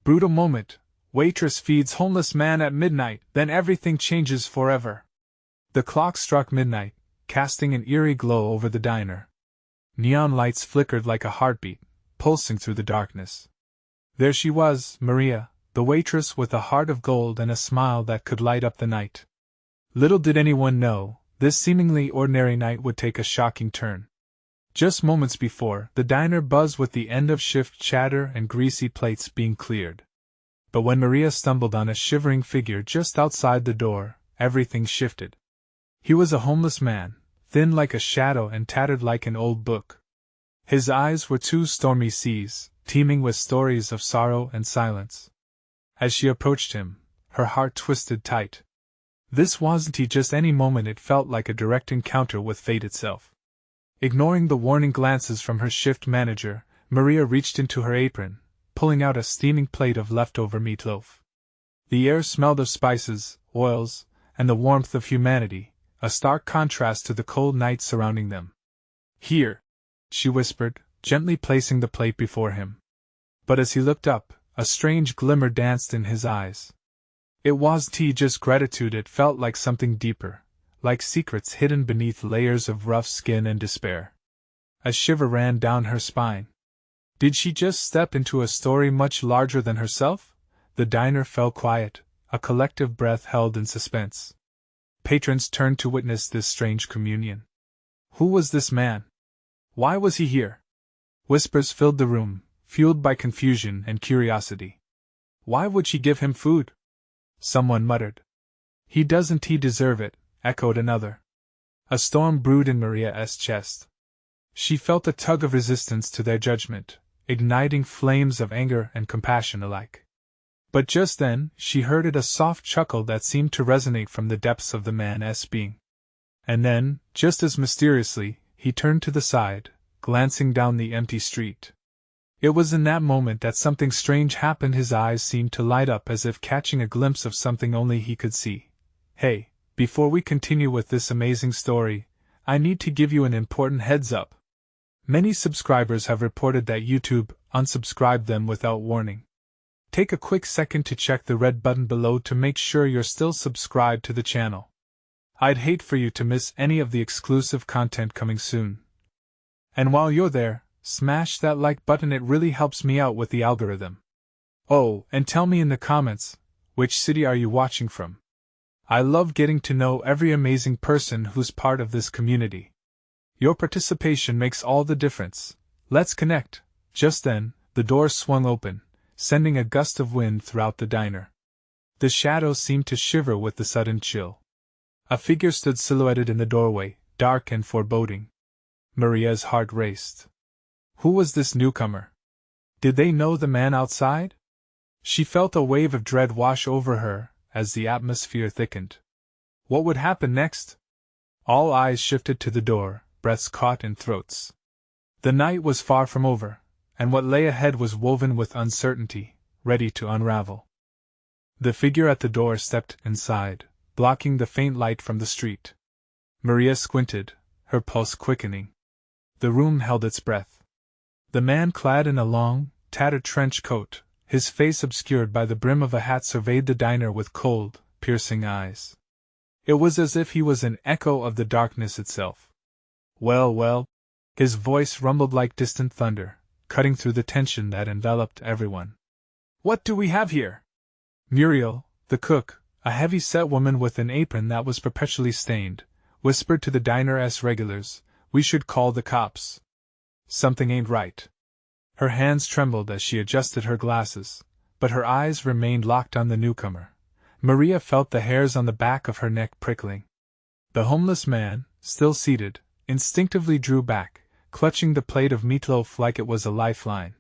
Brutal moment. Waitress feeds homeless man at midnight, then everything changes forever. The clock struck midnight, casting an eerie glow over the diner. Neon lights flickered like a heartbeat, pulsing through the darkness. There she was, Maria, the waitress with a heart of gold and a smile that could light up the night. Little did anyone know, this seemingly ordinary night would take a shocking turn. Just moments before, the diner buzzed with the end-of-shift chatter and greasy plates being cleared. But when Maria stumbled on a shivering figure just outside the door, everything shifted. He was a homeless man, thin like a shadow and tattered like an old book. His eyes were two stormy seas, teeming with stories of sorrow and silence. As she approached him, her heart twisted tight. This wasn't just any moment, it felt like a direct encounter with fate itself. Ignoring the warning glances from her shift manager, Maria reached into her apron, pulling out a steaming plate of leftover meatloaf. The air smelled of spices, oils, and the warmth of humanity, a stark contrast to the cold night surrounding them. "Here," she whispered, gently placing the plate before him. But as he looked up, a strange glimmer danced in his eyes. It wasn't just gratitude, it felt like something deeper, like secrets hidden beneath layers of rough skin and despair. A shiver ran down her spine. Did she just step into a story much larger than herself? The diner fell quiet, a collective breath held in suspense. Patrons turned to witness this strange communion. Who was this man? Why was he here? Whispers filled the room, fueled by confusion and curiosity. Why would she give him food? Someone muttered. He deserve it, echoed another. A storm brewed in Maria's chest. She felt a tug of resistance to their judgment, igniting flames of anger and compassion alike. But just then, she heard a soft chuckle that seemed to resonate from the depths of the man's being. And then, just as mysteriously, he turned to the side, glancing down the empty street. It was in that moment that something strange happened. His eyes seemed to light up as if catching a glimpse of something only he could see. "Hey, before we continue with this amazing story, I need to give you an important heads up. Many subscribers have reported that YouTube unsubscribed them without warning. Take a quick second to check the red button below to make sure you're still subscribed to the channel. I'd hate for you to miss any of the exclusive content coming soon. And while you're there, smash that like button, it really helps me out with the algorithm. Oh, and tell me in the comments, which city are you watching from? I love getting to know every amazing person who's part of this community. Your participation makes all the difference. Let's connect." Just then, the door swung open, sending a gust of wind throughout the diner. The shadows seemed to shiver with the sudden chill. A figure stood silhouetted in the doorway, dark and foreboding. Maria's heart raced. Who was this newcomer? Did they know the man outside? She felt a wave of dread wash over her as the atmosphere thickened. What would happen next? All eyes shifted to the door, breaths caught in throats. The night was far from over, and what lay ahead was woven with uncertainty, ready to unravel. The figure at the door stepped inside, blocking the faint light from the street. Maria squinted, her pulse quickening. The room held its breath. The man, clad in a long, tattered trench coat, his face obscured by the brim of a hat, surveyed the diner with cold, piercing eyes. It was as if he was an echo of the darkness itself. Well, his voice rumbled like distant thunder, cutting through the tension that enveloped everyone. "What do we have here?" Muriel, the cook, a heavy-set woman with an apron that was perpetually stained, whispered to the diner's regulars, "We should call the cops. Something ain't right." Her hands trembled as she adjusted her glasses, but her eyes remained locked on the newcomer. Maria felt the hairs on the back of her neck prickling. The homeless man, still seated, instinctively drew back, clutching the plate of meatloaf like it was a lifeline.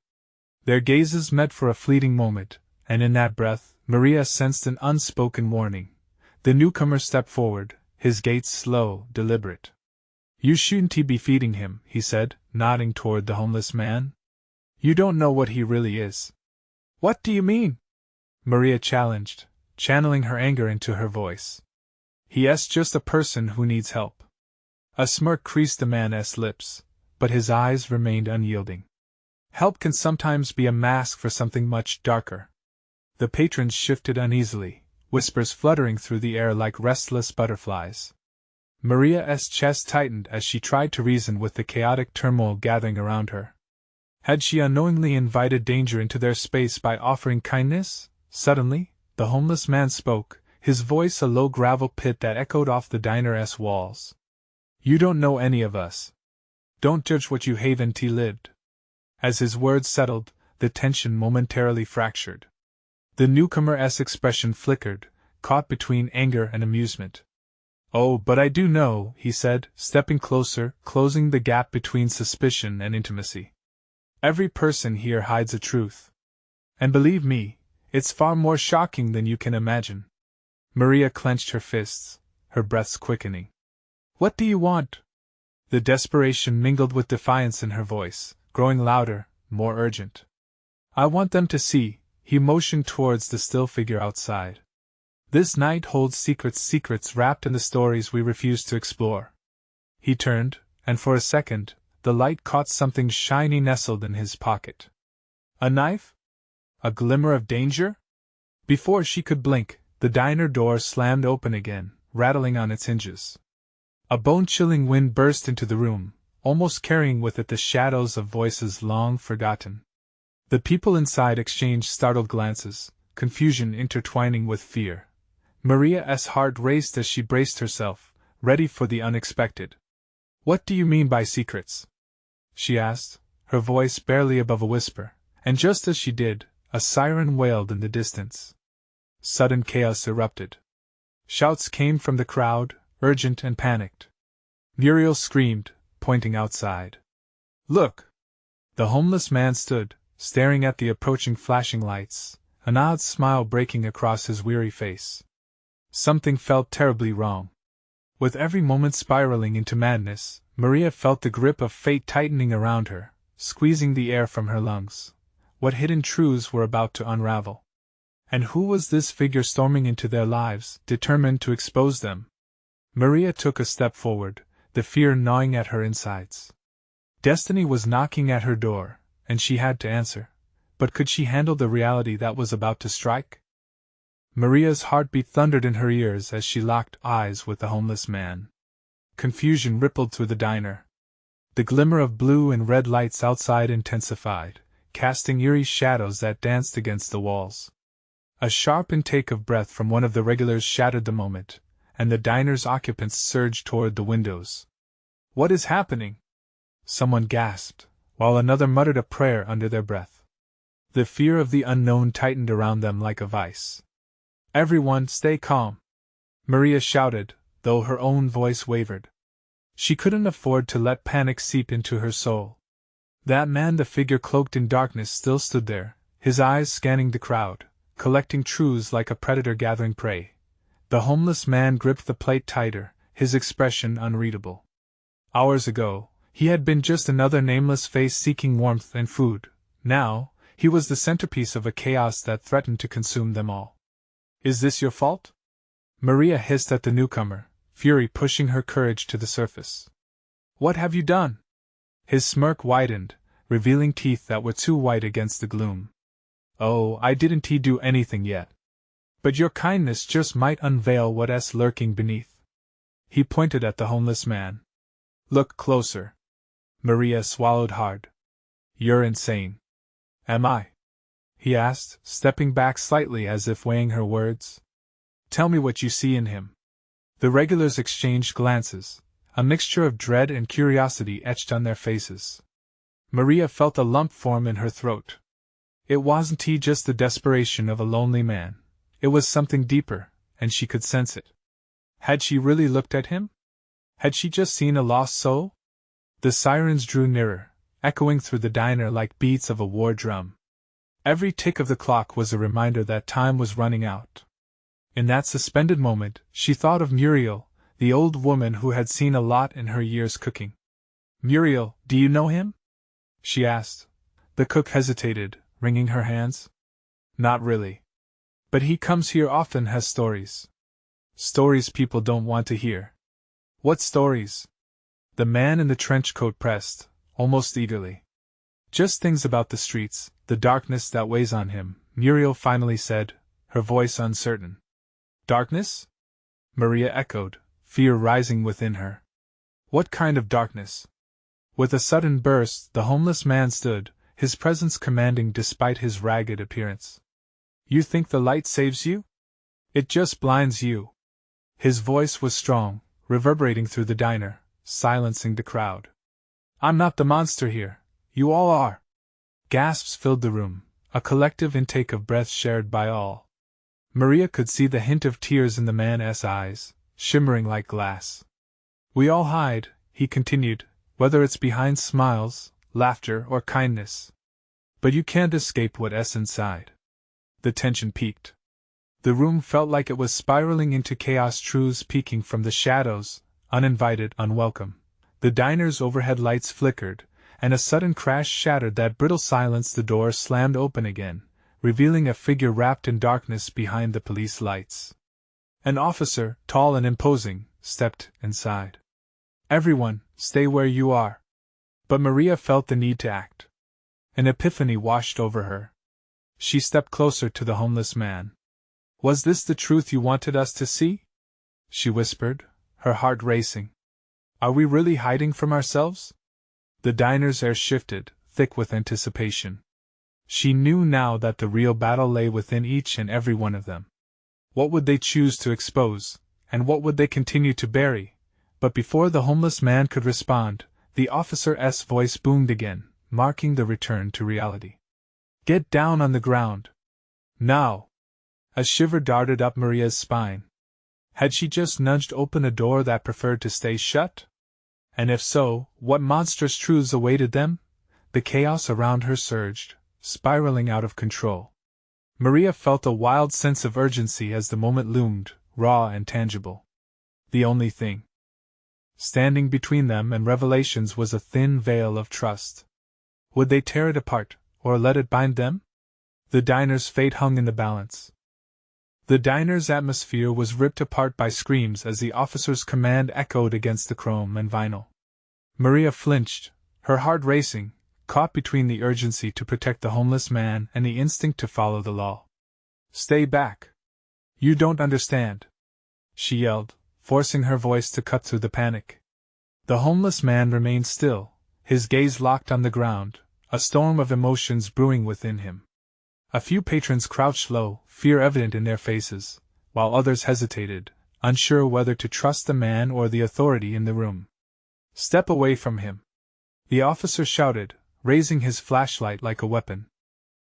Their gazes met for a fleeting moment, and in that breath, Maria sensed an unspoken warning. The newcomer stepped forward, his gait slow, deliberate. "You shouldn't be feeding him," he said, nodding toward the homeless man. "You don't know what he really is." "What do you mean?" Maria challenged, channeling her anger into her voice. "He's just a person who needs help." A smirk creased the man's lips, but his eyes remained unyielding. Help can sometimes be a mask for something much darker. The patrons shifted uneasily, whispers fluttering through the air like restless butterflies. Maria's chest tightened as she tried to reason with the chaotic turmoil gathering around her. Had she unknowingly invited danger into their space by offering kindness? Suddenly, the homeless man spoke, his voice a low gravel pit that echoed off the diner's walls. "You don't know any of us. Don't judge what you haven't lived." As his words settled, the tension momentarily fractured. The newcomer's expression flickered, caught between anger and amusement. "Oh, but I do know," he said, stepping closer, closing the gap between suspicion and intimacy. "Every person here hides a truth. And believe me, it's far more shocking than you can imagine." Maria clenched her fists, her breaths quickening. "What do you want?" The desperation mingled with defiance in her voice, growing louder, more urgent. "I want them to see," he motioned towards the still figure outside. "This night holds secrets wrapped in the stories we refuse to explore." He turned, and for a second, the light caught something shiny nestled in his pocket. A knife? A glimmer of danger? Before she could blink, the diner door slammed open again, rattling on its hinges. A bone-chilling wind burst into the room, almost carrying with it the shadows of voices long forgotten. The people inside exchanged startled glances, confusion intertwining with fear. Maria's heart raced as she braced herself, ready for the unexpected. "What do you mean by secrets?" she asked, her voice barely above a whisper, and just as she did, a siren wailed in the distance. Sudden chaos erupted. Shouts came from the crowd, urgent and panicked. Muriel screamed, pointing outside. "Look!" The homeless man stood, staring at the approaching flashing lights, an odd smile breaking across his weary face. Something felt terribly wrong. With every moment spiraling into madness, Maria felt the grip of fate tightening around her, squeezing the air from her lungs. What hidden truths were about to unravel? And who was this figure storming into their lives, determined to expose them? Maria took a step forward, the fear gnawing at her insides. Destiny was knocking at her door, and she had to answer. But could she handle the reality that was about to strike? Maria's heartbeat thundered in her ears as she locked eyes with the homeless man. Confusion rippled through the diner. The glimmer of blue and red lights outside intensified, casting eerie shadows that danced against the walls. A sharp intake of breath from one of the regulars shattered the moment, and the diner's occupants surged toward the windows. "What is happening?" someone gasped, while another muttered a prayer under their breath. The fear of the unknown tightened around them like a vice. "Everyone, stay calm," Maria shouted, though her own voice wavered. She couldn't afford to let panic seep into her soul. That man, the figure cloaked in darkness, still stood there, his eyes scanning the crowd, collecting truths like a predator gathering prey. The homeless man gripped the plate tighter, his expression unreadable. Hours ago, he had been just another nameless face seeking warmth and food. Now, he was the centerpiece of a chaos that threatened to consume them all. "Is this your fault?" Maria hissed at the newcomer, fury pushing her courage to the surface. "What have you done?" His smirk widened, revealing teeth that were too white against the gloom. "Oh, I didn't do anything yet. But your kindness just might unveil what's lurking beneath." He pointed at the homeless man. "Look closer." Maria swallowed hard. "You're insane." "Am I?" he asked, stepping back slightly as if weighing her words. "Tell me what you see in him." The regulars exchanged glances, a mixture of dread and curiosity etched on their faces. Maria felt a lump form in her throat. It wasn't just the desperation of a lonely man. It was something deeper, and she could sense it. Had she really looked at him? Had she just seen a lost soul? The sirens drew nearer, echoing through the diner like beats of a war drum. Every tick of the clock was a reminder that time was running out. In that suspended moment, she thought of Muriel, the old woman who had seen a lot in her years cooking. "Muriel, do you know him?" she asked. The cook hesitated, wringing her hands. "Not really. But he comes here often, has stories. Stories people don't want to hear." "What stories?" The man in the trench coat pressed, almost eagerly. "Just things about the streets, the darkness that weighs on him, Muriel finally said, her voice uncertain. Darkness? Maria echoed, fear rising within her. What kind of darkness? With a sudden burst, the homeless man stood, his presence commanding despite his ragged appearance. You think the light saves you? It just blinds you. His voice was strong, reverberating through the diner, silencing the crowd. I'm not the monster here, you all are. Gasps filled the room, a collective intake of breath shared by all. Maria could see the hint of tears in the man's eyes, shimmering like glass. We all hide, he continued, whether it's behind smiles, laughter, or kindness. But you can't escape what's inside. The tension peaked. The room felt like it was spiraling into chaos, truths peeking from the shadows, uninvited, unwelcome. The diner's overhead lights flickered, and a sudden crash shattered that brittle silence. The door slammed open again, revealing a figure wrapped in darkness behind the police lights. An officer, tall and imposing, stepped inside. Everyone, stay where you are. But Maria felt the need to act. An epiphany washed over her. She stepped closer to the homeless man. Was this the truth you wanted us to see? She whispered, her heart racing. Are we really hiding from ourselves? The diner's air shifted, thick with anticipation. She knew now that the real battle lay within each and every one of them. What would they choose to expose, and what would they continue to bury? But before the homeless man could respond, the officer's voice boomed again, marking the return to reality. Get down on the ground. Now! A shiver darted up Maria's spine. Had she just nudged open a door that preferred to stay shut? And if so, what monstrous truths awaited them? The chaos around her surged, spiraling out of control. Maria felt a wild sense of urgency as the moment loomed, raw and tangible. The only thing standing between them and revelations was a thin veil of trust. Would they tear it apart, or let it bind them? The diner's fate hung in the balance. The diner's atmosphere was ripped apart by screams as the officer's command echoed against the chrome and vinyl. Maria flinched, her heart racing, caught between the urgency to protect the homeless man and the instinct to follow the law. Stay back. You don't understand, she yelled, forcing her voice to cut through the panic. The homeless man remained still, his gaze locked on the ground, a storm of emotions brewing within him. A few patrons crouched low, fear evident in their faces, while others hesitated, unsure whether to trust the man or the authority in the room. Step away from him, the officer shouted, raising his flashlight like a weapon.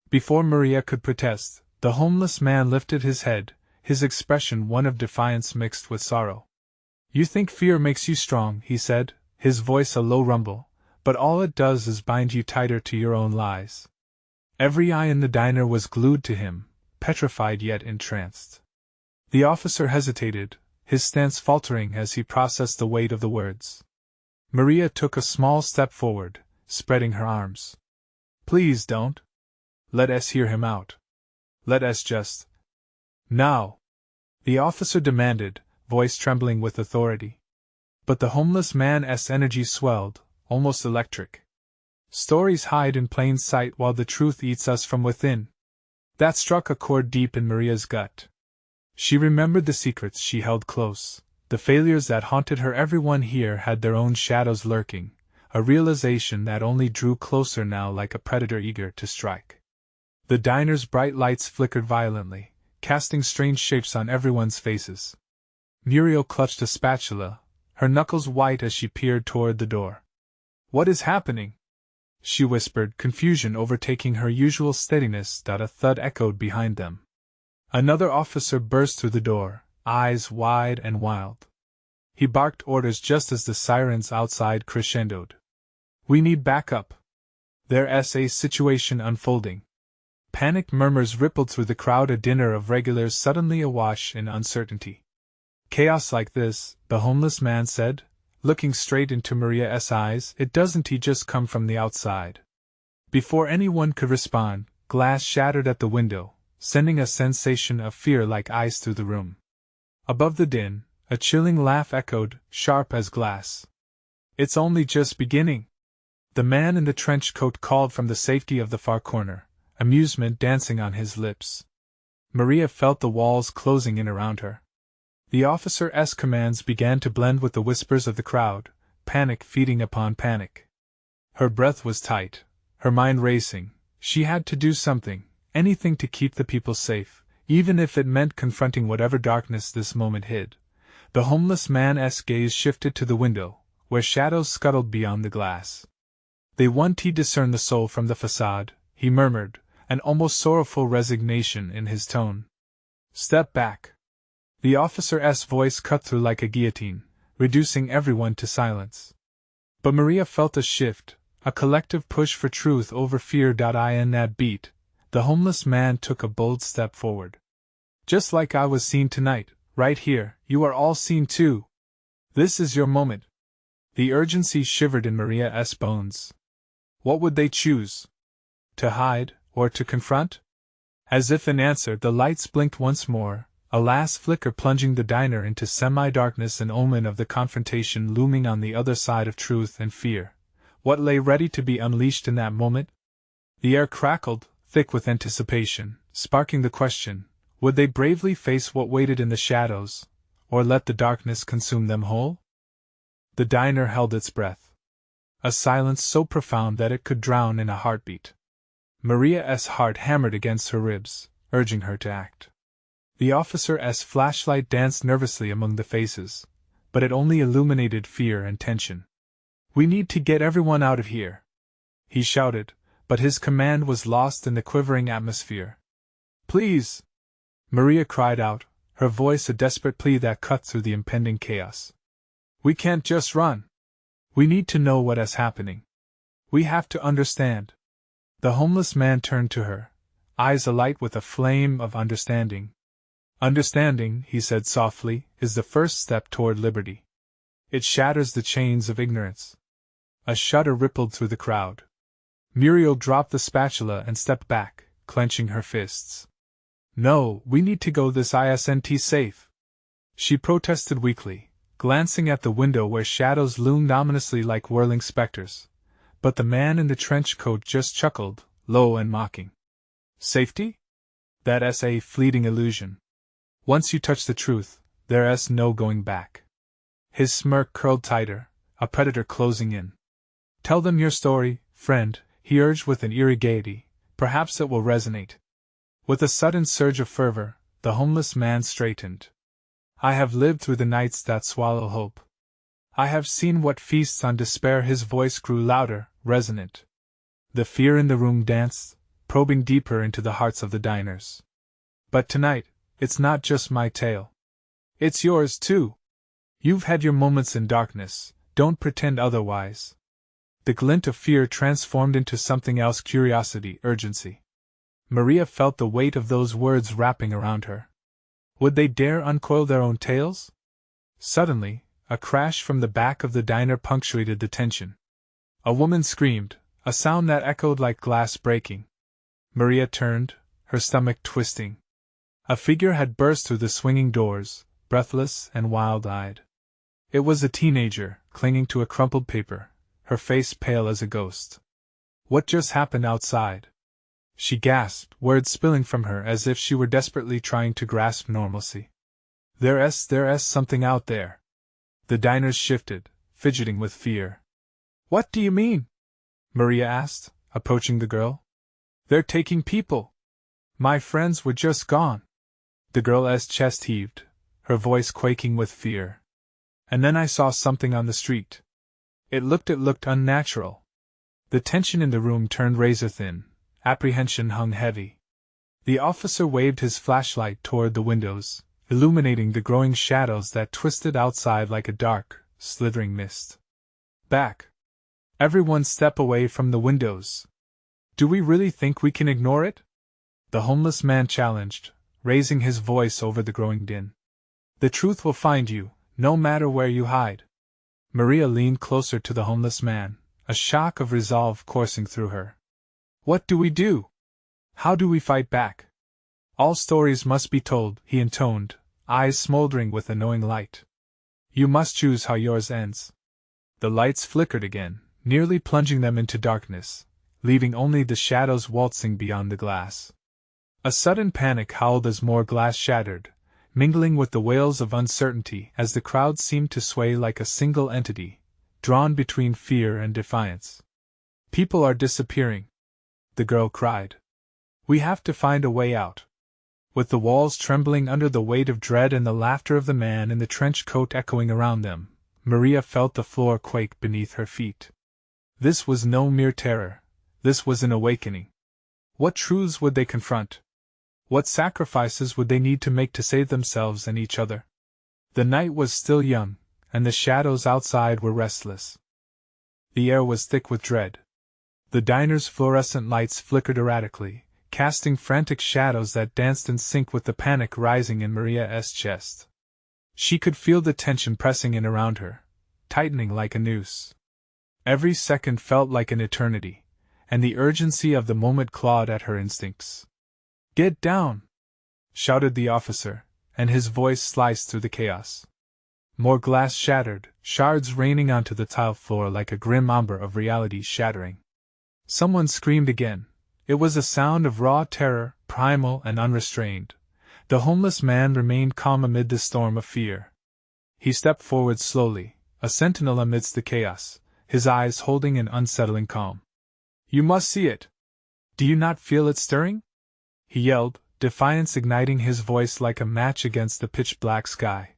Before Maria could protest, the homeless man lifted his head, his expression one of defiance mixed with sorrow. You think fear makes you strong, he said, his voice a low rumble, but all it does is bind you tighter to your own lies. Every eye in the diner was glued to him, petrified yet entranced. The officer hesitated, his stance faltering as he processed the weight of the words. Maria took a small step forward, spreading her arms. Please don't. Let us hear him out. Let us just. Now! The officer demanded, voice trembling with authority. But the homeless man's energy swelled, almost electric. Stories hide in plain sight while the truth eats us from within. That struck a chord deep in Maria's gut. She remembered the secrets she held close, the failures that haunted her. Everyone here had their own shadows lurking, a realization that only drew closer now like a predator eager to strike. The diner's bright lights flickered violently, casting strange shapes on everyone's faces. Muriel clutched a spatula, her knuckles white as she peered toward the door. What is happening? She whispered, confusion overtaking her usual steadiness. A thud echoed behind them. Another officer burst through the door, eyes wide and wild. He barked orders just as the sirens outside crescendoed. We need backup. There's a situation unfolding. Panicked murmurs rippled through the crowd, a dinner of regulars suddenly awash in uncertainty. Chaos like this, the homeless man said, looking straight into Maria's eyes, it doesn't just come from the outside. Before anyone could respond, glass shattered at the window, sending a sensation of fear like ice through the room. Above the din, a chilling laugh echoed, sharp as glass. It's only just beginning. The man in the trench coat called from the safety of the far corner, amusement dancing on his lips. Maria felt the walls closing in around her. The officer's commands began to blend with the whispers of the crowd, panic feeding upon panic. Her breath was tight, her mind racing. She had to do something, anything to keep the people safe, even if it meant confronting whatever darkness this moment hid. The homeless man's gaze shifted to the window, where shadows scuttled beyond the glass. They want to discern the soul from the facade, he murmured, an almost sorrowful resignation in his tone. Step back. The officer's voice cut through like a guillotine, reducing everyone to silence. But Maria felt a shift, a collective push for truth over fear. In that beat, the homeless man took a bold step forward. Just like I was seen tonight, right here, you are all seen too. This is your moment. The urgency shivered in Maria's bones. What would they choose? To hide, or to confront? As if in answer, the lights blinked once more, a last flicker plunging the diner into semi-darkness, an omen of the confrontation looming on the other side of truth and fear. What lay ready to be unleashed in that moment? The air crackled, thick with anticipation, sparking the question, would they bravely face what waited in the shadows, or let the darkness consume them whole? The diner held its breath. A silence so profound that it could drown in a heartbeat. Maria's heart hammered against her ribs, urging her to act. The officer's flashlight danced nervously among the faces, but it only illuminated fear and tension. We need to get everyone out of here, he shouted, but his command was lost in the quivering atmosphere. Please! Maria cried out, her voice a desperate plea that cut through the impending chaos. We can't just run. We need to know what is happening. We have to understand. The homeless man turned to her, eyes alight with a flame of understanding. Understanding, he said softly, is the first step toward liberty. It shatters the chains of ignorance. A shudder rippled through the crowd. Muriel dropped the spatula and stepped back, clenching her fists. No, we need to go. This isn't safe. She protested weakly, glancing at the window where shadows loomed ominously like whirling specters. But the man in the trench coat just chuckled, low and mocking. Safety? That's a fleeting illusion. Once you touch the truth, there's no going back. His smirk curled tighter, a predator closing in. Tell them your story, friend, he urged with an eerie gaiety. Perhaps it will resonate. With a sudden surge of fervor, the homeless man straightened. I have lived through the nights that swallow hope. I have seen what feasts on despair. His voice grew louder, resonant. The fear in the room danced, probing deeper into the hearts of the diners. But tonight, it's not just my tale. It's yours too. You've had your moments in darkness, don't pretend otherwise. The glint of fear transformed into something else: curiosity, urgency. Maria felt the weight of those words wrapping around her. Would they dare uncoil their own tales? Suddenly, a crash from the back of the diner punctuated the tension. A woman screamed, a sound that echoed like glass breaking. Maria turned, her stomach twisting. A figure had burst through the swinging doors, breathless and wild-eyed. It was a teenager, clinging to a crumpled paper, her face pale as a ghost. What just happened outside? She gasped, words spilling from her as if she were desperately trying to grasp normalcy. There's something out there. The diners shifted, fidgeting with fear. What do you mean? Maria asked, approaching the girl. They're taking people. My friends were just gone. The girl's chest heaved, her voice quaking with fear. And then I saw something on the street. It looked unnatural. The tension in the room turned razor thin. Apprehension hung heavy. The officer waved his flashlight toward the windows, illuminating the growing shadows that twisted outside like a dark, slithering mist. Back. Everyone step away from the windows. Do we really think we can ignore it? The homeless man challenged, raising his voice over the growing din. The truth will find you, no matter where you hide. Maria leaned closer to the homeless man, a shock of resolve coursing through her. What do we do? How do we fight back? All stories must be told, he intoned, eyes smoldering with a knowing light. You must choose how yours ends. The lights flickered again, nearly plunging them into darkness, leaving only the shadows waltzing beyond the glass. A sudden panic howled as more glass shattered, mingling with the wails of uncertainty as the crowd seemed to sway like a single entity, drawn between fear and defiance. "People are disappearing," the girl cried. "We have to find a way out." With the walls trembling under the weight of dread and the laughter of the man in the trench coat echoing around them, Maria felt the floor quake beneath her feet. This was no mere terror. This was an awakening. What truths would they confront? What sacrifices would they need to make to save themselves and each other? The night was still young, and the shadows outside were restless. The air was thick with dread. The diner's fluorescent lights flickered erratically, casting frantic shadows that danced in sync with the panic rising in Maria's chest. She could feel the tension pressing in around her, tightening like a noose. Every second felt like an eternity, and the urgency of the moment clawed at her instincts. "Get down!" shouted the officer, and his voice sliced through the chaos. More glass shattered, shards raining onto the tile floor like a grim ombre of reality shattering. Someone screamed again. It was a sound of raw terror, primal and unrestrained. The homeless man remained calm amid the storm of fear. He stepped forward slowly, a sentinel amidst the chaos, his eyes holding an unsettling calm. "You must see it! Do you not feel it stirring?" he yelled, defiance igniting his voice like a match against the pitch-black sky.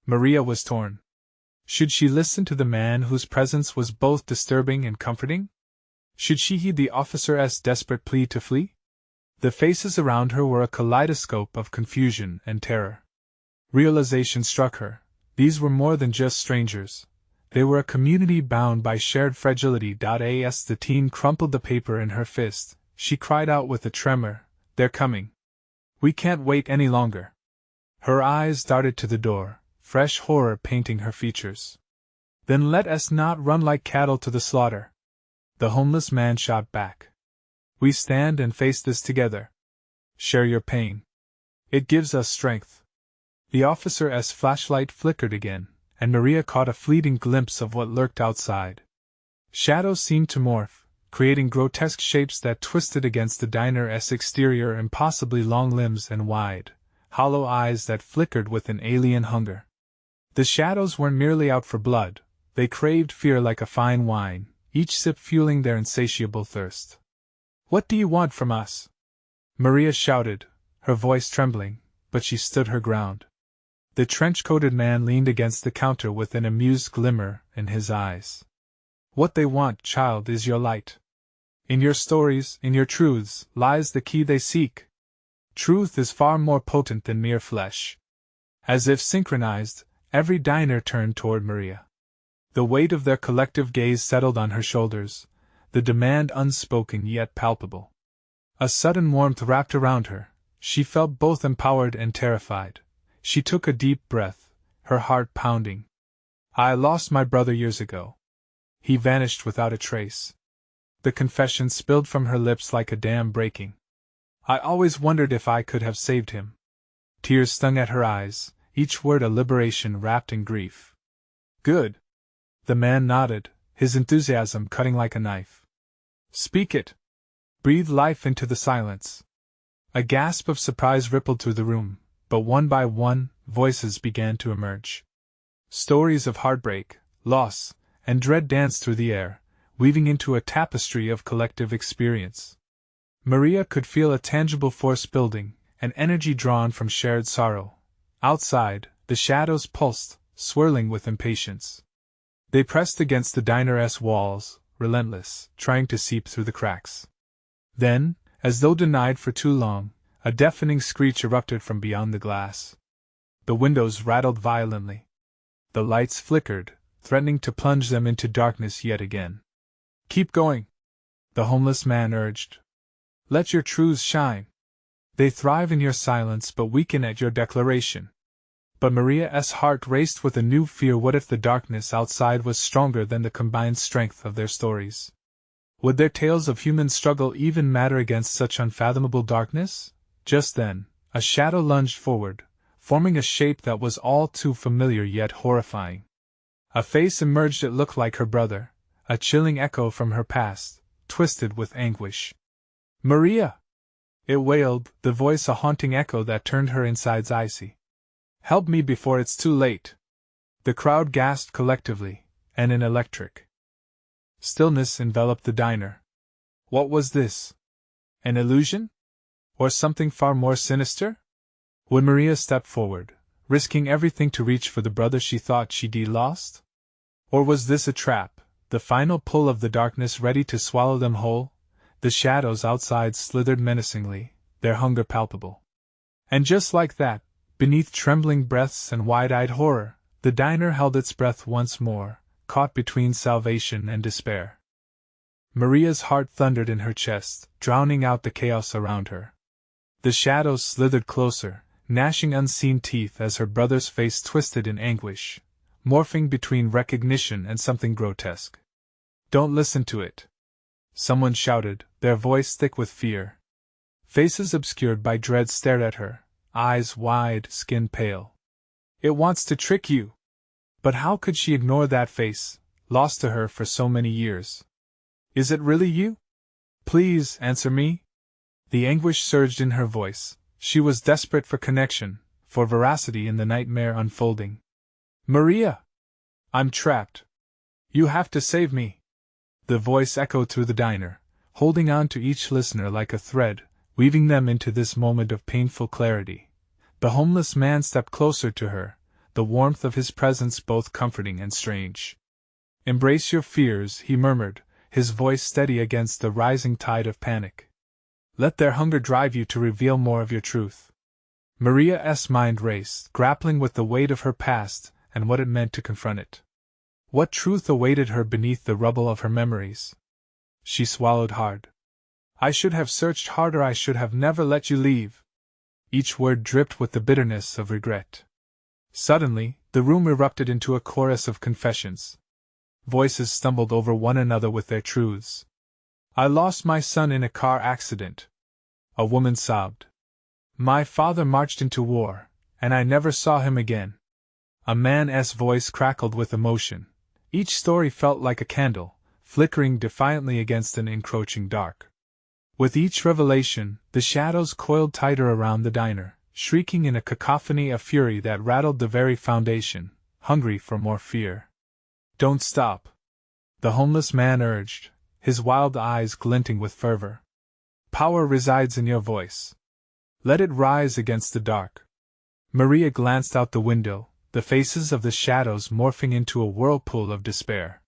Maria was torn. Should she listen to the man whose presence was both disturbing and comforting? Should she heed the officer's desperate plea to flee? The faces around her were a kaleidoscope of confusion and terror. Realization struck her. These were more than just strangers. They were a community bound by shared fragility. As the teen crumpled the paper in her fist, she cried out with a tremor, "They're coming. We can't wait any longer." Her eyes darted to the door, fresh horror painting her features. "Then let us not run like cattle to the slaughter," the homeless man shot back. "We stand and face this together. Share your pain. It gives us strength." The officer's flashlight flickered again, and Maria caught a fleeting glimpse of what lurked outside. Shadows seemed to morph, creating grotesque shapes that twisted against the diner's exterior, impossibly long limbs and wide, hollow eyes that flickered with an alien hunger. The shadows weren't merely out for blood, they craved fear like a fine wine, each sip fueling their insatiable thirst. "What do you want from us?" Maria shouted, her voice trembling, but she stood her ground. The trench-coated man leaned against the counter with an amused glimmer in his eyes. "What they want, child, is your light. In your stories, in your truths, lies the key they seek. Truth is far more potent than mere flesh." As if synchronized, every diner turned toward Maria. The weight of their collective gaze settled on her shoulders, the demand unspoken yet palpable. A sudden warmth wrapped around her. She felt both empowered and terrified. She took a deep breath, her heart pounding. "I lost my brother years ago. He vanished without a trace." The confession spilled from her lips like a dam breaking. "I always wondered if I could have saved him." Tears stung at her eyes, each word a liberation wrapped in grief. "Good." The man nodded, his enthusiasm cutting like a knife. "Speak it. Breathe life into the silence." A gasp of surprise rippled through the room, but one by one, voices began to emerge. Stories of heartbreak, loss, and dread danced through the air, weaving into a tapestry of collective experience. Maria could feel a tangible force building, an energy drawn from shared sorrow. Outside, the shadows pulsed, swirling with impatience. They pressed against the diner's walls, relentless, trying to seep through the cracks. Then, as though denied for too long, a deafening screech erupted from beyond the glass. The windows rattled violently. The lights flickered, threatening to plunge them into darkness yet again. "Keep going," the homeless man urged. "Let your truths shine. They thrive in your silence but weaken at your declaration." But Maria's heart raced with a new fear. What if the darkness outside was stronger than the combined strength of their stories? Would their tales of human struggle even matter against such unfathomable darkness? Just then, a shadow lunged forward, forming a shape that was all too familiar yet horrifying. A face emerged. It looked like her brother, a chilling echo from her past, twisted with anguish. "Maria!" it wailed, the voice a haunting echo that turned her insides icy. "Help me before it's too late!" The crowd gasped collectively, and an electric stillness enveloped the diner. What was this? An illusion? Or something far more sinister? Would Maria step forward, risking everything to reach for the brother she thought she'd lost? Or was this a trap, the final pull of the darkness ready to swallow them whole? The shadows outside slithered menacingly, their hunger palpable. And just like that, beneath trembling breaths and wide-eyed horror, the diner held its breath once more, caught between salvation and despair. Maria's heart thundered in her chest, drowning out the chaos around her. The shadows slithered closer, gnashing unseen teeth as her brother's face twisted in anguish, morphing between recognition and something grotesque. "Don't listen to it!" someone shouted, their voice thick with fear. Faces obscured by dread stared at her, eyes wide, skin pale. "It wants to trick you!" But how could she ignore that face, lost to her for so many years? "Is it really you? Please, answer me!" The anguish surged in her voice. She was desperate for connection, for veracity in the nightmare unfolding. "Maria! I'm trapped. You have to save me!" The voice echoed through the diner, holding on to each listener like a thread, weaving them into this moment of painful clarity. The homeless man stepped closer to her, the warmth of his presence both comforting and strange. "Embrace your fears," he murmured, his voice steady against the rising tide of panic. "Let their hunger drive you to reveal more of your truth." Maria's mind raced, grappling with the weight of her past and what it meant to confront it. What truth awaited her beneath the rubble of her memories? She swallowed hard. "I should have searched harder, I should have never let you leave." Each word dripped with the bitterness of regret. Suddenly, the room erupted into a chorus of confessions. Voices stumbled over one another with their truths. "I lost my son in a car accident," a woman sobbed. "My father marched into war, and I never saw him again." A man's voice crackled with emotion. Each story felt like a candle, flickering defiantly against an encroaching dark. With each revelation, the shadows coiled tighter around the diner, shrieking in a cacophony of fury that rattled the very foundation, hungry for more fear. "Don't stop," the homeless man urged, his wild eyes glinting with fervor. "Power resides in your voice. Let it rise against the dark." Maria glanced out the window, the faces of the shadows morphing into a whirlpool of despair.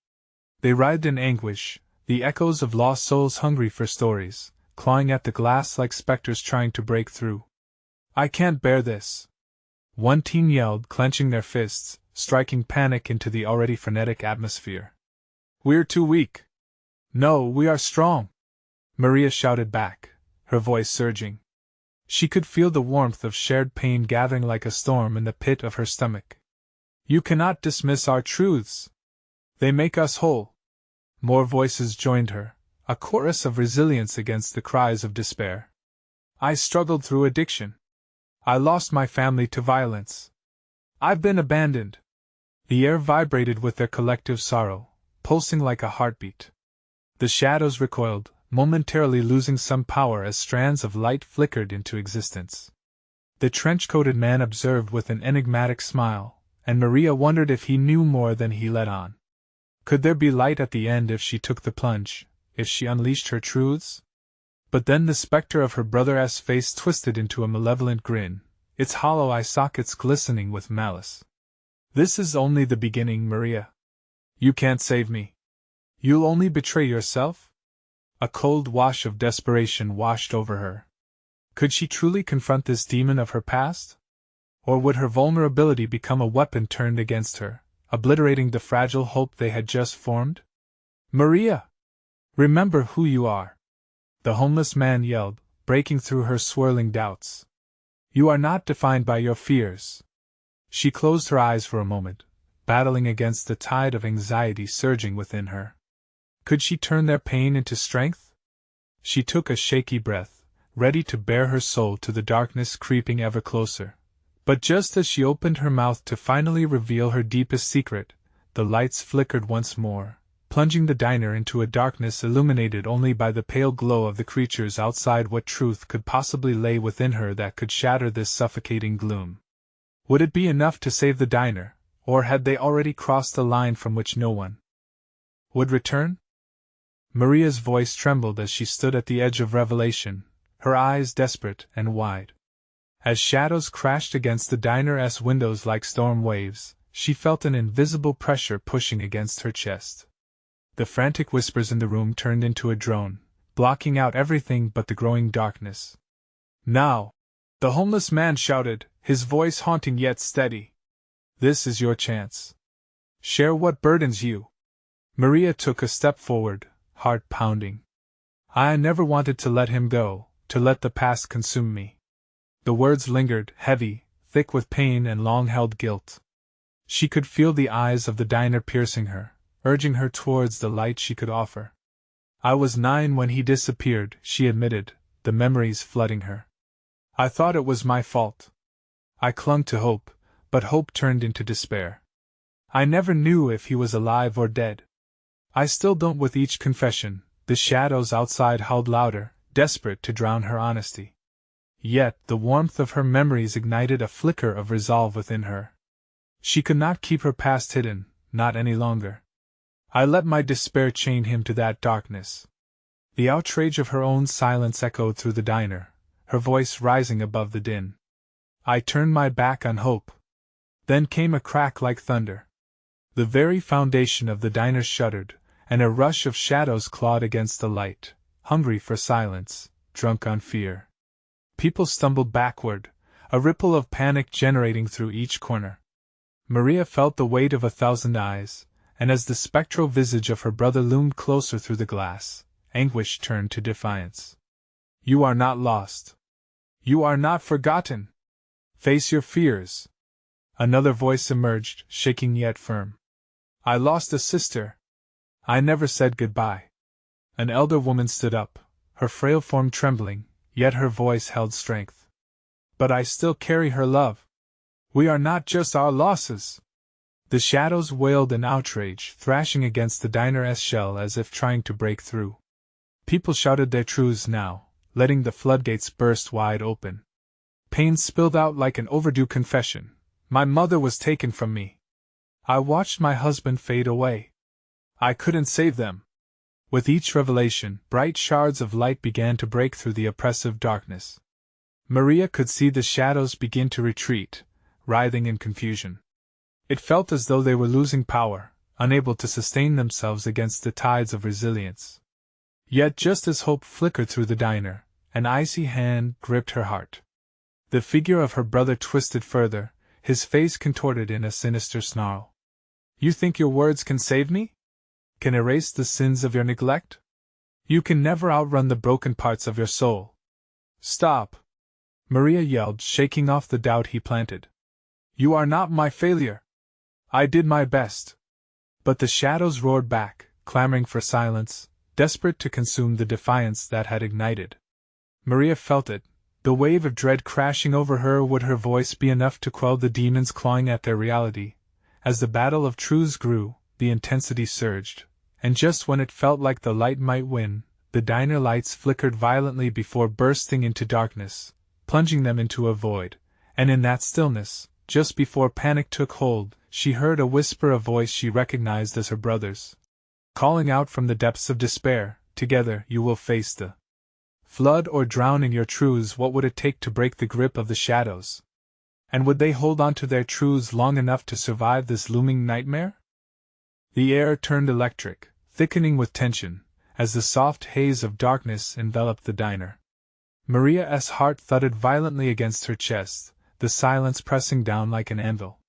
They writhed in anguish, the echoes of lost souls hungry for stories, clawing at the glass like specters trying to break through. "I can't bear this!" one teen yelled, clenching their fists, striking panic into the already frenetic atmosphere. "We're too weak." "No, we are strong!" Maria shouted back, her voice surging. She could feel the warmth of shared pain gathering like a storm in the pit of her stomach. "You cannot dismiss our truths. They make us whole." More voices joined her, a chorus of resilience against the cries of despair. "I struggled through addiction. I lost my family to violence. I've been abandoned." The air vibrated with their collective sorrow, pulsing like a heartbeat. The shadows recoiled, momentarily losing some power as strands of light flickered into existence. The trench-coated man observed with an enigmatic smile, and Maria wondered if he knew more than he let on. Could there be light at the end if she took the plunge, if she unleashed her truths? But then the specter of her brother's face twisted into a malevolent grin, its hollow eye sockets glistening with malice. "This is only the beginning, Maria. You can't save me. You'll only betray yourself?" A cold wash of desperation washed over her. Could she truly confront this demon of her past? Or would her vulnerability become a weapon turned against her, obliterating the fragile hope they had just formed? "Maria! Remember who you are!" the homeless man yelled, breaking through her swirling doubts. "You are not defined by your fears." She closed her eyes for a moment, battling against the tide of anxiety surging within her. Could she turn their pain into strength? She took a shaky breath, ready to bare her soul to the darkness creeping ever closer. But just as she opened her mouth to finally reveal her deepest secret, the lights flickered once more, plunging the diner into a darkness illuminated only by the pale glow of the creatures outside. What truth could possibly lay within her that could shatter this suffocating gloom? Would it be enough to save the diner, or had they already crossed the line from which no one would return? Maria's voice trembled as she stood at the edge of revelation, her eyes desperate and wide. As shadows crashed against the diner's windows like storm waves, she felt an invisible pressure pushing against her chest. The frantic whispers in the room turned into a drone, blocking out everything but the growing darkness. "Now!" the homeless man shouted, his voice haunting yet steady. "This is your chance. Share what burdens you." Maria took a step forward, heart pounding. "I never wanted to let him go, to let the past consume me." The words lingered, heavy, thick with pain and long-held guilt. She could feel the eyes of the diner piercing her, urging her towards the light she could offer. "I was 9 when he disappeared," she admitted, the memories flooding her. "I thought it was my fault. I clung to hope, but hope turned into despair. I never knew if he was alive or dead. I still don't." With each confession, the shadows outside howled louder, desperate to drown her honesty. Yet the warmth of her memories ignited a flicker of resolve within her. She could not keep her past hidden, not any longer. "I let my despair chain him to that darkness." The outrage of her own silence echoed through the diner, her voice rising above the din. "I turned my back on hope." Then came a crack like thunder. The very foundation of the diner shuddered, and a rush of shadows clawed against the light, hungry for silence, drunk on fear. People stumbled backward, a ripple of panic generating through each corner. Maria felt the weight of 1,000 eyes, and as the spectral visage of her brother loomed closer through the glass, anguish turned to defiance. "You are not lost. You are not forgotten. Face your fears." Another voice emerged, shaking yet firm. "I lost a sister. I never said goodbye." An elder woman stood up, her frail form trembling, yet her voice held strength. "But I still carry her love. We are not just our losses." The shadows wailed in outrage, thrashing against the diner's shell as if trying to break through. People shouted their truths now, letting the floodgates burst wide open. Pain spilled out like an overdue confession. "My mother was taken from me. I watched my husband fade away. I couldn't save them." With each revelation, bright shards of light began to break through the oppressive darkness. Maria could see the shadows begin to retreat, writhing in confusion. It felt as though they were losing power, unable to sustain themselves against the tides of resilience. Yet just as hope flickered through the diner, an icy hand gripped her heart. The figure of her brother twisted further, his face contorted in a sinister snarl. "You think your words can save me? Can erase the sins of your neglect? You can never outrun the broken parts of your soul. Stop!" Maria yelled, shaking off the doubt he planted. "You are not my failure. I did my best." But the shadows roared back, clamoring for silence, desperate to consume the defiance that had ignited. Maria felt it, the wave of dread crashing over her. Would her voice be enough to quell the demons clawing at their reality? As the battle of truths grew, the intensity surged, and just when it felt like the light might win, the diner lights flickered violently before bursting into darkness, plunging them into a void, and in that stillness, just before panic took hold, she heard a whisper, a voice she recognized as her brother's, calling out from the depths of despair, "Together you will face the flood or drown in your truths." What would it take to break the grip of the shadows? And would they hold on to their truths long enough to survive this looming nightmare? The air turned electric, thickening with tension, as the soft haze of darkness enveloped the diner. Maria's heart thudded violently against her chest, the silence pressing down like an anvil.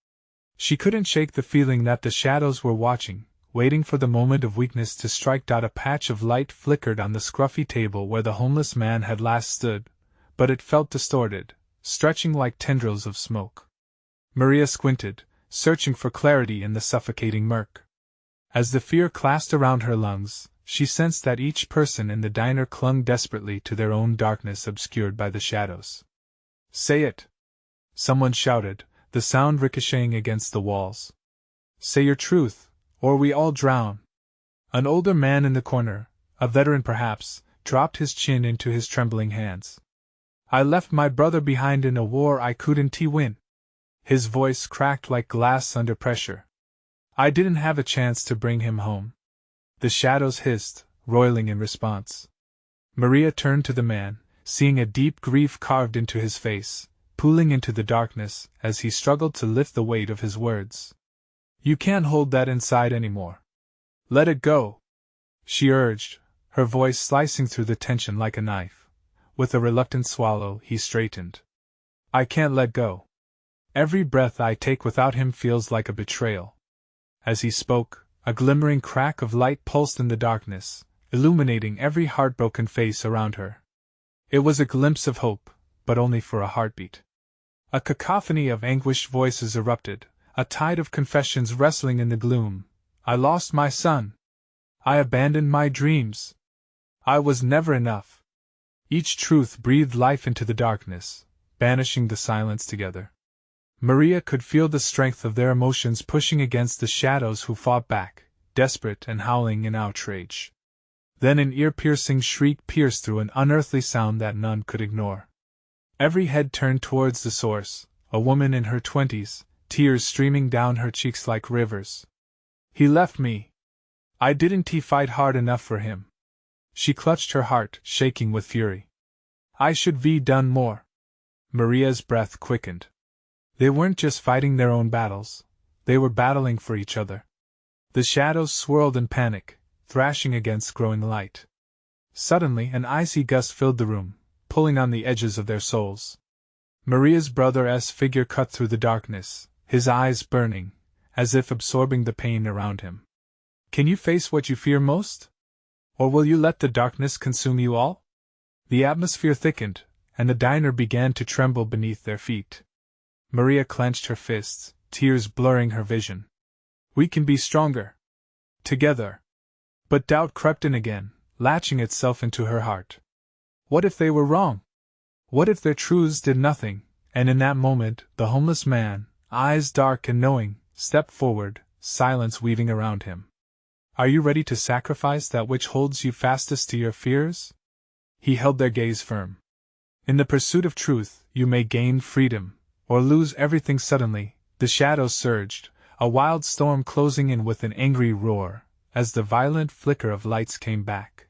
She couldn't shake the feeling that the shadows were watching, waiting for the moment of weakness to strike. A patch of light flickered on the scruffy table where the homeless man had last stood, but it felt distorted, stretching like tendrils of smoke. Maria squinted, searching for clarity in the suffocating murk. As the fear clasped around her lungs, she sensed that each person in the diner clung desperately to their own darkness obscured by the shadows. "Say it!" someone shouted, the sound ricocheting against the walls. "Say your truth, or we all drown." An older man in the corner, a veteran perhaps, dropped his chin into his trembling hands. I left my brother behind in a war I couldn't win. His voice cracked like glass under pressure. I didn't have a chance to bring him home. The shadows hissed, roiling in response. Maria turned to the man, seeing a deep grief carved into his face, pooling into the darkness as he struggled to lift the weight of his words. You can't hold that inside anymore. Let it go, she urged, her voice slicing through the tension like a knife. With a reluctant swallow, he straightened. I can't let go. Every breath I take without him feels like a betrayal. As he spoke, a glimmering crack of light pulsed in the darkness, illuminating every heartbroken face around her. It was a glimpse of hope, but only for a heartbeat. A cacophony of anguished voices erupted, a tide of confessions wrestling in the gloom. I lost my son. I abandoned my dreams. I was never enough. Each truth breathed life into the darkness, banishing the silence together. Maria could feel the strength of their emotions pushing against the shadows who fought back, desperate and howling in outrage. Then an ear-piercing shriek pierced through an unearthly sound that none could ignore. Every head turned towards the source, a woman in her 20s, tears streaming down her cheeks like rivers. He left me. I didn't fight hard enough for him. She clutched her heart, shaking with fury. I should have done more. Maria's breath quickened. They weren't just fighting their own battles, they were battling for each other. The shadows swirled in panic, thrashing against growing light. Suddenly, an icy gust filled the room, pulling on the edges of their souls. Maria's brother's figure cut through the darkness, his eyes burning, as if absorbing the pain around him. Can you face what you fear most? Or will you let the darkness consume you all? The atmosphere thickened, and the diner began to tremble beneath their feet. Maria clenched her fists, tears blurring her vision. We can be stronger. Together. But doubt crept in again, latching itself into her heart. What if they were wrong? What if their truths did nothing? And in that moment, the homeless man, eyes dark and knowing, stepped forward, silence weaving around him. Are you ready to sacrifice that which holds you fastest to your fears? He held their gaze firm. In the pursuit of truth, you may gain freedom, or lose everything suddenly. The shadows surged, a wild storm closing in with an angry roar, as the violent flicker of lights came back.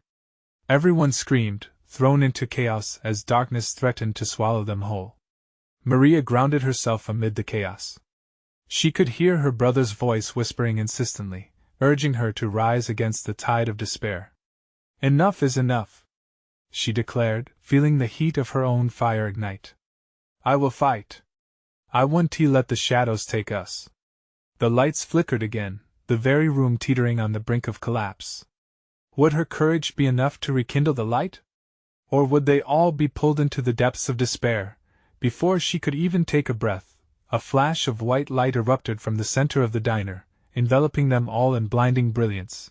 Everyone screamed, thrown into chaos as darkness threatened to swallow them whole. Maria grounded herself amid the chaos. She could hear her brother's voice whispering insistently, urging her to rise against the tide of despair. Enough is enough, she declared, feeling the heat of her own fire ignite. I will fight. I won't let the shadows take us. The lights flickered again, the very room teetering on the brink of collapse. Would her courage be enough to rekindle the light? Or would they all be pulled into the depths of despair? Before she could even take a breath, a flash of white light erupted from the center of the diner, enveloping them all in blinding brilliance.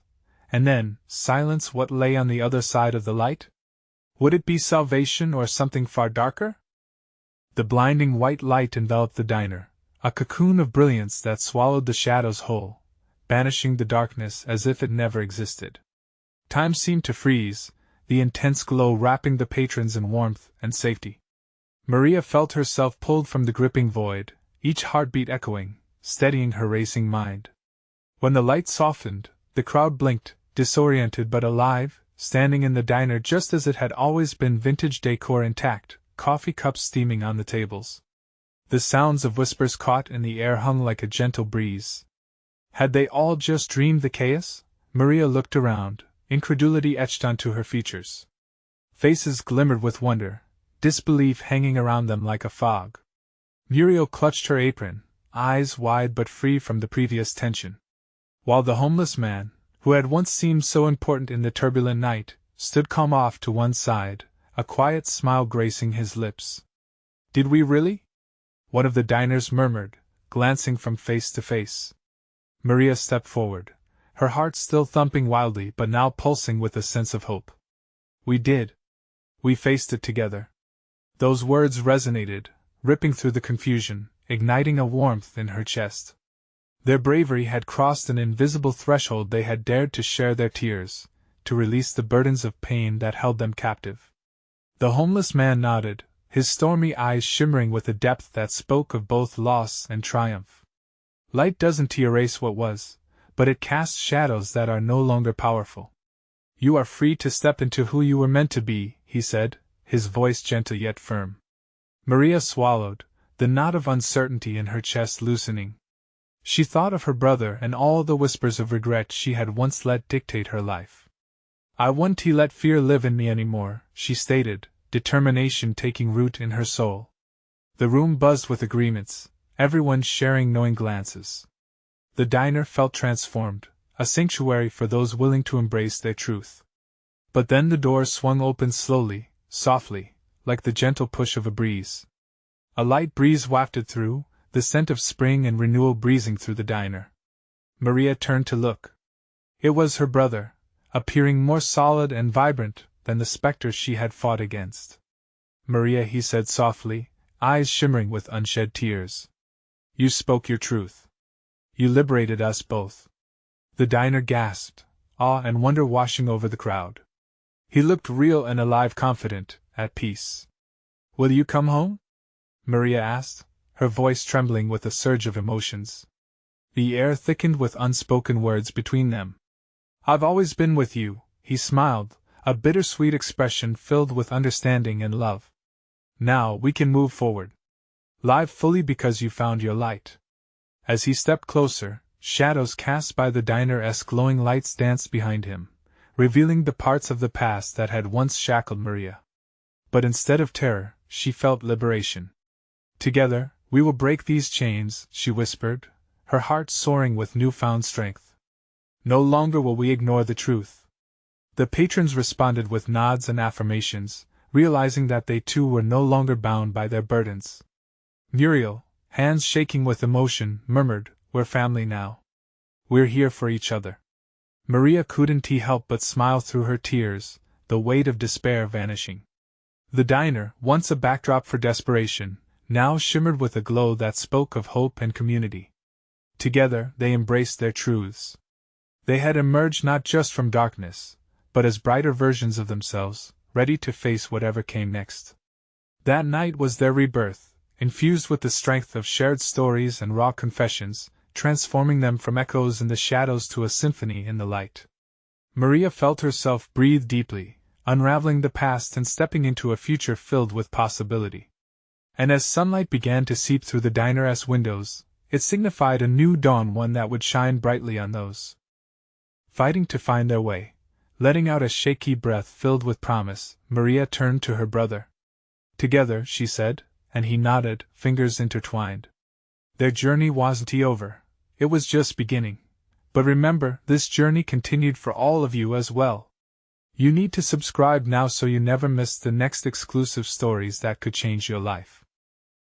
And then, silence. What lay on the other side of the light? Would it be salvation or something far darker? The blinding white light enveloped the diner, a cocoon of brilliance that swallowed the shadows whole, banishing the darkness as if it never existed. Time seemed to freeze, the intense glow wrapping the patrons in warmth and safety. Maria felt herself pulled from the gripping void, each heartbeat echoing, steadying her racing mind. When the light softened, the crowd blinked, disoriented but alive, standing in the diner just as it had always been, vintage decor intact, coffee cups steaming on the tables. The sounds of whispers caught in the air hung like a gentle breeze. Had they all just dreamed the chaos? Maria looked around, incredulity etched onto her features. Faces glimmered with wonder, disbelief hanging around them like a fog. Muriel clutched her apron, eyes wide but free from the previous tension. While the homeless man, who had once seemed so important in the turbulent night, stood calm off to one side, a quiet smile gracing his lips. Did we really? One of the diners murmured, glancing from face to face. Maria stepped forward, her heart still thumping wildly but now pulsing with a sense of hope. We did. We faced it together. Those words resonated, ripping through the confusion, igniting a warmth in her chest. Their bravery had crossed an invisible threshold. They had dared to share their tears, to release the burdens of pain that held them captive. The homeless man nodded, his stormy eyes shimmering with a depth that spoke of both loss and triumph. Light doesn't erase what was, but it casts shadows that are no longer powerful. You are free to step into who you were meant to be, he said, his voice gentle yet firm. Maria swallowed, the knot of uncertainty in her chest loosening. She thought of her brother and all the whispers of regret she had once let dictate her life. I won't let fear live in me anymore, she stated, determination taking root in her soul. The room buzzed with agreements, everyone sharing knowing glances. The diner felt transformed, a sanctuary for those willing to embrace their truth. But then the door swung open slowly, softly, like the gentle push of a breeze. A light breeze wafted through, the scent of spring and renewal breezing through the diner. Maria turned to look. It was her brother, appearing more solid and vibrant than the specters she had fought against. Maria, he said softly, eyes shimmering with unshed tears. You spoke your truth. You liberated us both. The diner gasped, awe and wonder washing over the crowd. He looked real and alive, confident, at peace. Will you come home? Maria asked, her voice trembling with a surge of emotions. The air thickened with unspoken words between them. I've always been with you, he smiled, a bittersweet expression filled with understanding and love. Now we can move forward. Live fully because you found your light. As he stepped closer, shadows cast by the diner-esque glowing lights danced behind him, revealing the parts of the past that had once shackled Maria. But instead of terror, she felt liberation. Together, we will break these chains, she whispered, her heart soaring with newfound strength. No longer will we ignore the truth. The patrons responded with nods and affirmations, realizing that they too were no longer bound by their burdens. Muriel, hands shaking with emotion, murmured, We're family now. We're here for each other. Maria couldn't help but smile through her tears, the weight of despair vanishing. The diner, once a backdrop for desperation, now shimmered with a glow that spoke of hope and community. Together, they embraced their truths. They had emerged not just from darkness, but as brighter versions of themselves, ready to face whatever came next. That night was their rebirth, infused with the strength of shared stories and raw confessions, transforming them from echoes in the shadows to a symphony in the light. Maria felt herself breathe deeply, unraveling the past and stepping into a future filled with possibility. And as sunlight began to seep through the diner's windows, it signified a new dawn, one that would shine brightly on those fighting to find their way. Letting out a shaky breath filled with promise, Maria turned to her brother. Together, she said, and he nodded, fingers intertwined. Their journey wasn't over. It was just beginning. But remember, this journey continued for all of you as well. You need to subscribe now so you never miss the next exclusive stories that could change your life.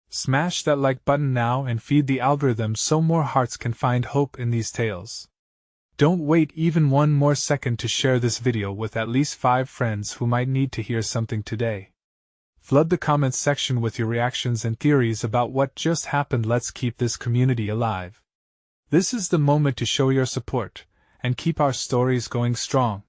Smash that like button now and feed the algorithm so more hearts can find hope in these tales. Don't wait even one more second to share this video with at least 5 friends who might need to hear something today. Flood the comments section with your reactions and theories about what just happened. Let's keep this community alive. This is the moment to show your support and keep our stories going strong.